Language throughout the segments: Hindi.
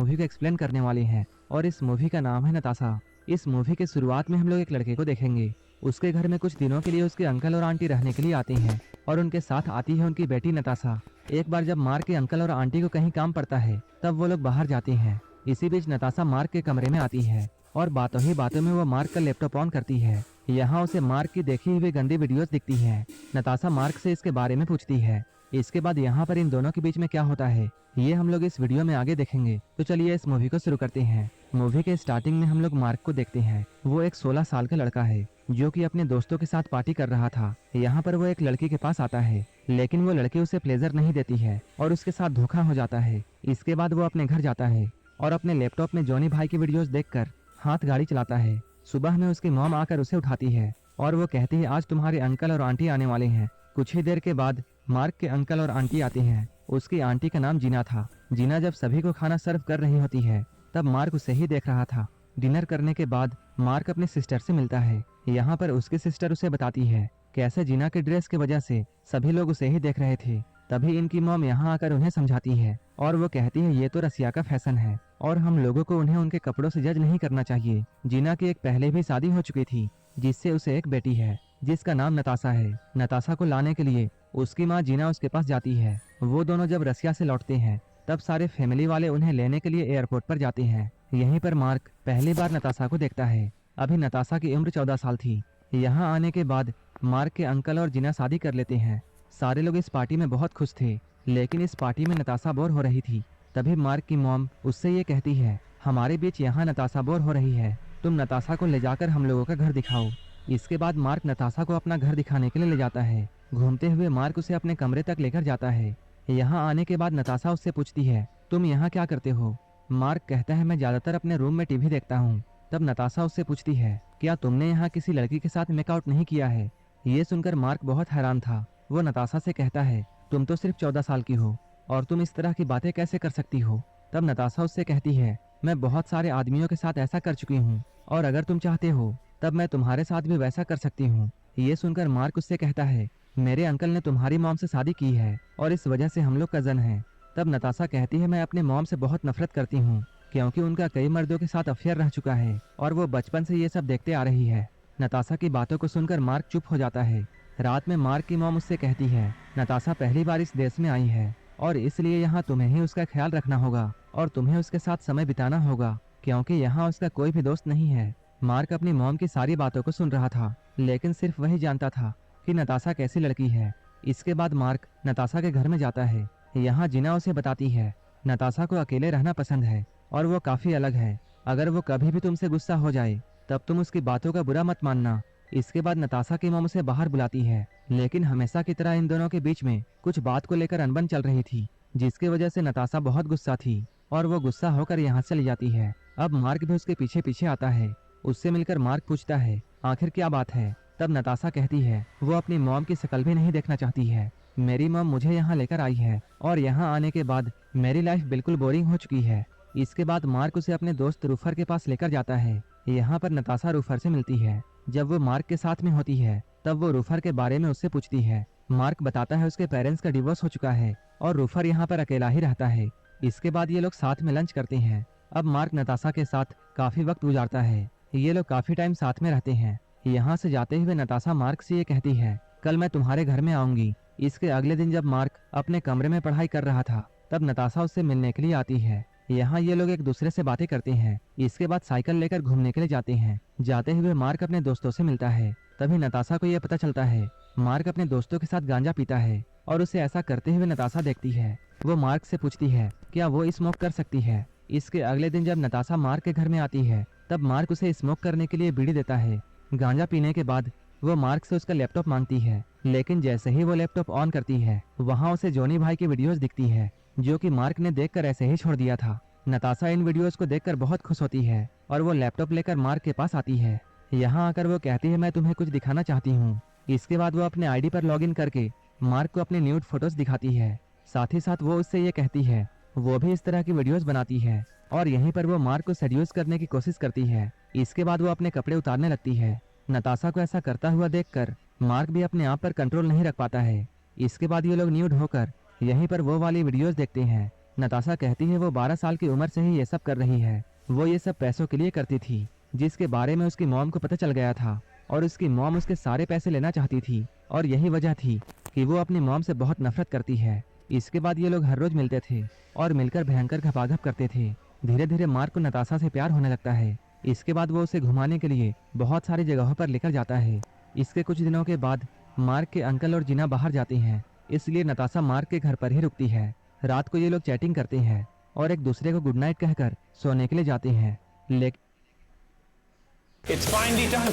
मूवी को एक्सप्लेन करने वाले हैं और इस मूवी का नाम है नताशा। इस मूवी के शुरुआत में हम लोग एक लड़के को देखेंगे। उसके घर में कुछ दिनों के लिए उसके अंकल और आंटी रहने के लिए आते हैं और उनके साथ आती है उनकी बेटी नताशा। एक बार जब मार्क के अंकल और आंटी को कहीं काम पड़ता है तब वो लोग बाहर जाते हैं। इसी बीच नताशा मार्क के कमरे में आती है और बातों ही बातों में वो मार्क का लैपटॉप ऑन करती है। यहाँ उसे मार्क की देखी हुई गंदी वीडियोस दिखती हैं। नताशा मार्क से इसके बारे में पूछती है। इसके बाद यहाँ पर इन दोनों के बीच में क्या होता है ये हम लोग इस वीडियो में आगे देखेंगे। तो चलिए इस मूवी को शुरू करते हैं। मूवी के स्टार्टिंग में हम लोग मार्क को देखते हैं। वो एक 16 साल का लड़का है जो कि अपने दोस्तों के साथ पार्टी कर रहा था। यहाँ पर वो एक लड़की के पास आता है लेकिन वो लड़की उसे प्लेजर नहीं देती है और उसके साथ धोखा हो जाता है। इसके बाद वो अपने घर जाता है और अपने लैपटॉप में जॉनी भाई की वीडियोस देखकर हाथ गाड़ी चलाता है। सुबह में उसकी मॉम आकर उसे उठाती है और वो कहती है आज तुम्हारे अंकल और आंटी आने वाले हैं। कुछ ही देर के बाद मार्क के अंकल और आंटी आते हैं। उसकी आंटी का नाम जीना था। जीना जब सभी को खाना सर्व कर रही होती है तब मार्क उसे ही देख रहा था। डिनर करने के बाद मार्क अपने सिस्टर से मिलता है। यहाँ पर उसकी सिस्टर उसे बताती है कैसे जीना के ड्रेस की वजह से सभी लोग उसे ही देख रहे थे। तभी इनकी मॉम यहाँ आकर उन्हें समझाती है और वो कहती है ये तो रसिया का फैशन है और हम लोगों को उन्हें उनके कपड़ों से जज नहीं करना चाहिए। जीना की एक पहले भी शादी हो चुकी थी जिससे उसे एक बेटी है जिसका नाम नताशा है। नताशा को लाने के लिए उसकी माँ जीना उसके पास जाती है। वो दोनों जब रसिया से लौटते हैं तब सारे फैमिली वाले उन्हें लेने के लिए एयरपोर्ट पर जाते हैं। यहीं पर मार्क पहली बार नताशा को देखता है। अभी नताशा की उम्र 14 साल थी। यहाँ आने के बाद मार्क के अंकल और जीना शादी कर लेते हैं। सारे लोग इस पार्टी में बहुत खुश थे लेकिन इस पार्टी में नताशा बोर हो रही थी। तभी मार्क की मॉम उससे ये कहती है हमारे बीच यहाँ नताशा बोर हो रही है, तुम नताशा को ले जाकर हम लोगों का घर दिखाओ। इसके बाद मार्क नताशा को अपना घर दिखाने के लिए ले जाता है। घूमते हुए मार्क उसे अपने कमरे तक लेकर जाता है। यहाँ आने के बाद नताशा उससे पूछती है तुम यहाँ क्या करते हो। मार्क कहता है मैं ज्यादातर अपने रूम में टीवी देखता हूँ। तब नताशा उससे पूछती है क्या तुमने यहाँ किसी लड़की के साथ मेकआउट नहीं किया है। ये सुनकर मार्क बहुत हैरान था। वो नताशा से कहता है तुम तो सिर्फ 14 साल की हो और तुम इस तरह की बातें कैसे कर सकती हो। तब नताशा उससे कहती है मैं बहुत सारे आदमियों के साथ ऐसा कर चुकी हूँ और अगर तुम चाहते हो तब मैं तुम्हारे साथ भी वैसा कर सकती हूँ। ये सुनकर मार्क उससे कहता है मेरे अंकल ने तुम्हारी मॉम से शादी की है और इस वजह से हम लोग कजन हैं। तब नताशा कहती है मैं अपने मॉम से बहुत नफरत करती हूँ क्योंकि उनका कई मर्दों के साथ अफेयर रह चुका है और वो बचपन से ये सब देखते आ रही है। नताशा की बातों को सुनकर मार्क चुप हो जाता है। रात में मार्क की मॉम उससे कहती है नताशा पहली बार इस देश में आई है और इसलिए यहाँ तुम्हें ही उसका ख्याल रखना होगा और तुम्हें उसके साथ समय बिताना होगा क्योंकि यहाँ उसका कोई भी दोस्त नहीं है। मार्क अपनी मॉम की सारी बातों को सुन रहा था लेकिन सिर्फ वही जानता था कि नताशा कैसी लड़की है। इसके बाद मार्क नताशा के घर में जाता है। यहाँ जीना उसे बताती है नताशा को अकेले रहना पसंद है और वो काफी अलग है। अगर वो कभी भी तुमसे गुस्सा हो जाए तब तुम उसकी बातों का बुरा मत मानना। इसके बाद नताशा की मॉम उसे बाहर बुलाती है लेकिन हमेशा की तरह इन दोनों के बीच में कुछ बात को लेकर अनबन चल रही थी जिसकी वजह से नताशा बहुत गुस्सा थी और वो गुस्सा होकर यहाँ चली जाती है। अब मार्क भी उसके पीछे पीछे आता है। उससे मिलकर मार्क पूछता है आखिर क्या बात है। तब नताशा कहती है वो अपनी मॉम की शक्ल भी नहीं देखना चाहती है। मेरी मॉम मुझे यहाँ लेकर आई है और यहाँ आने के बाद मेरी लाइफ बिल्कुल बोरिंग हो चुकी है। इसके बाद मार्क उसे अपने दोस्त रूफर के पास लेकर जाता है। यहाँ पर नताशा रूफर से मिलती है। जब वो मार्क के साथ में होती है तब वो रूफर के बारे में उससे पूछती है। मार्क बताता है उसके पेरेंट्स का डिवोर्स हो चुका है और रूफर यहाँ पर अकेला ही रहता है। इसके बाद ये लोग साथ में लंच करते हैं। अब मार्क नताशा के साथ काफी वक्त गुजारता है। ये लोग काफी टाइम साथ में रहते हैं। यहाँ से जाते हुए नताशा मार्क से ये कहती है कल मैं तुम्हारे घर में आऊंगी। इसके अगले दिन जब मार्क अपने कमरे में पढ़ाई कर रहा था तब नताशा उससे मिलने के लिए आती है। यहाँ ये लोग एक दूसरे से बातें करते हैं। इसके बाद साइकिल लेकर घूमने के लिए जाते हैं। जाते हुए मार्क अपने दोस्तों से मिलता है। तभी नताशा को यह पता चलता है मार्क अपने दोस्तों के साथ गांजा पीता है और उसे ऐसा करते हुए नताशा देखती है। वो मार्क से पूछती है क्या वो स्मोक कर सकती है। इसके अगले दिन जब नताशा मार्क के घर में आती है तब मार्क उसे स्मोक करने के लिए बीड़ी देता है। गांजा पीने के बाद वो मार्क से उसका लैपटॉप मांगती है लेकिन जैसे ही वो लैपटॉप ऑन करती है वहाँ उसे जॉनी भाई की वीडियोस दिखती है जो कि मार्क ने देखकर ऐसे ही छोड़ दिया था। नताशा इन वीडियोस को देखकर बहुत खुश होती है और वो लैपटॉप लेकर मार्क के पास आती है। यहाँ आकर वो कहती है मैं तुम्हें कुछ दिखाना चाहती हूँ। इसके बाद वो अपने आईडी पर लॉगिन करके मार्क को अपने न्यूड फोटोज दिखाती है। साथ ही साथ वो उससे ये कहती है वो भी इस तरह की वीडियोस बनाती है और यहीं पर वो मार्क को सेड्यूस करने की कोशिश करती है। इसके बाद वो अपने कपड़े उतारने लगती है। नताशा को ऐसा करता हुआ देखकर मार्क भी अपने आप पर कंट्रोल नहीं रख पाता है। इसके बाद ये लोग न्यूड होकर यहीं पर वो वाली वीडियोस देखते हैं नताशा कहती है वो 12 साल की उम्र से ही ये सब कर रही है। वो ये सब पैसों के लिए करती थी, जिसके बारे में उसकी मॉम को पता चल गया था और उसकी मॉम उसके सारे पैसे लेना चाहती थी और यही वजह थी कि वो अपनी मॉम से बहुत नफरत करती है। इसके बाद ये लोग हर रोज मिलते थे और मिलकर भयंकर घपाघप करते थे। धीरे धीरे मार्क को नताशा से प्यार होने लगता है। इसके बाद वो उसे घुमाने के लिए बहुत सारी जगहों पर लेकर जाता है। इसके कुछ दिनों के बाद मार्क के अंकल और जीना बाहर जाती हैं, इसलिए नताशा मार्क के घर पर ही रुकती है। रात को ये लोग चैटिंग करते हैं और एक दूसरे को गुड नाइट कहकर सोने के लिए जाते हैं। लेकिन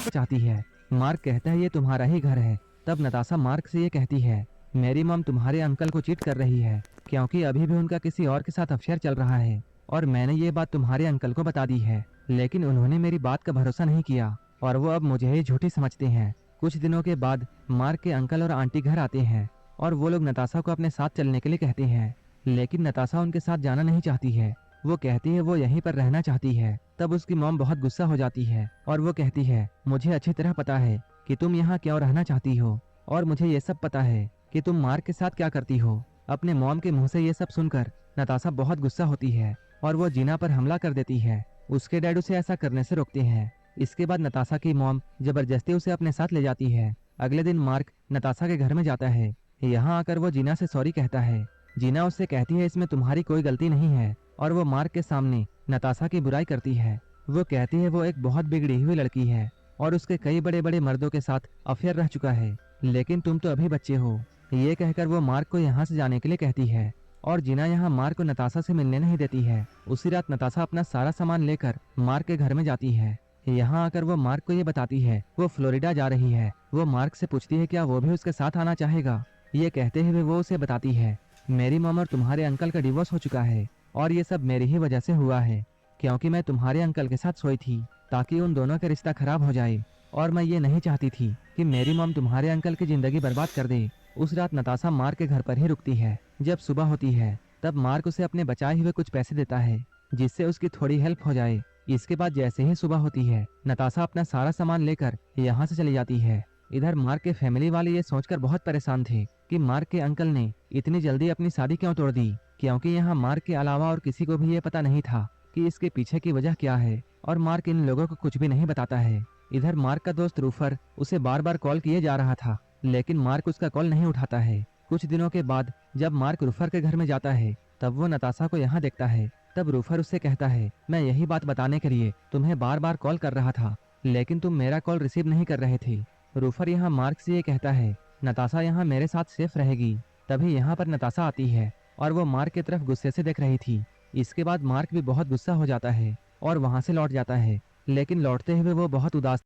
चाहती है, मार्क कहता है ये तुम्हारा ही घर है। तब नताशा मार्क से ये कहती है, मेरी मॉम तुम्हारे अंकल को चीट कर रही है क्योंकि अभी भी उनका किसी और के साथ अफेयर चल रहा है और मैंने ये बात तुम्हारे अंकल को बता दी है, लेकिन उन्होंने मेरी बात का भरोसा नहीं किया और वो अब मुझे ही झूठी समझते हैं। कुछ दिनों के बाद मार्क के अंकल और आंटी घर आते हैं और वो लोग नताशा को अपने साथ चलने के लिए कहते हैं, लेकिन नताशा उनके साथ जाना नहीं चाहती है। वो कहती है वो यहीं पर रहना चाहती है। तब उसकी मॉम बहुत गुस्सा हो जाती है और वो कहती है, मुझे अच्छी तरह पता है कि तुम यहाँ क्यों रहना चाहती हो और मुझे ये सब पता है कि तुम मार्क के साथ क्या करती हो। अपने मॉम के मुंह से ये सब सुनकर नताशा बहुत गुस्सा होती है और वो जीना पर हमला कर देती है। उसके डैड उसे ऐसा करने से रोकते हैं। इसके बाद नताशा की मॉम जबरदस्ती उसे अपने साथ ले जाती है। अगले दिन मार्क नताशा के घर में जाता है। यहाँ आकर वो जीना से सॉरी कहता है। जीना उससे कहती है इसमें तुम्हारी कोई गलती नहीं है और वो मार्क के सामने नताशा की बुराई करती है। वो कहती है वो एक बहुत बिगड़ी हुई लड़की है और उसके कई बड़े बड़े मर्दों के साथ अफेयर रह चुका है, लेकिन तुम तो अभी बच्चे हो। ये कहकर वो मार्क को यहाँ से जाने के लिए कहती है और जीना यहाँ मार्क को नताशा से मिलने नहीं देती है। उसी रात नताशा अपना सारा सामान लेकर मार्क के घर में जाती है। यहाँ आकर वो मार्क को ये बताती है वो फ्लोरिडा जा रही है। वो मार्क से पूछती है क्या वो भी उसके साथ आना चाहेगा। ये कहते हुए वो उसे बताती है, मेरी मॉम और तुम्हारे अंकल का डिवोर्स हो चुका है और ये सब मेरी ही वजह से हुआ है क्योंकि मैं तुम्हारे अंकल के साथ सोई थी ताकि उन दोनों का रिश्ता खराब हो जाए और मैं ये नहीं चाहती थी कि मेरी मॉम तुम्हारे अंकल की जिंदगी बर्बाद कर दे। उस रात नताशा मार्क के घर पर ही रुकती है। जब सुबह होती है तब मार्क उसे अपने बचाए हुए कुछ पैसे देता है जिससे उसकी थोड़ी हेल्प हो जाए। इसके बाद जैसे ही सुबह होती है नताशा अपना सारा सामान लेकर यहाँ से चली जाती है। इधर मार्क के फैमिली वाले ये सोचकर बहुत परेशान थे कि मार्क के अंकल ने इतनी जल्दी अपनी शादी क्यों तोड़ दी, क्योंकि यहाँ मार्क के अलावा और किसी को भी ये पता नहीं था कि इसके पीछे की वजह क्या है और मार्क इन लोगों को कुछ भी नहीं बताता है। इधर मार्क का दोस्त रूफर उसे बार बार कॉल किए जा रहा था, लेकिन मार्क उसका कॉल नहीं उठाता है। कुछ दिनों के बाद जब मार्क रूफर के घर में जाता है तब वो नताशा को यहाँ देखता है। तब रूफर उससे कहता है, मैं यही बात बताने के लिए तुम्हें बार बार कॉल कर रहा था, लेकिन तुम मेरा कॉल रिसीव नहीं कर रहे थे। रूफर यहाँ मार्क से ये कहता है, नताशा यहाँ मेरे साथ सेफ रहेगी। तभी यहाँ पर नताशा आती है और वो मार्क की तरफ गुस्से से देख रही थी। इसके बाद मार्क भी बहुत गुस्सा हो जाता है और वहाँ से लौट जाता है, लेकिन लौटते हुए वो बहुत उदास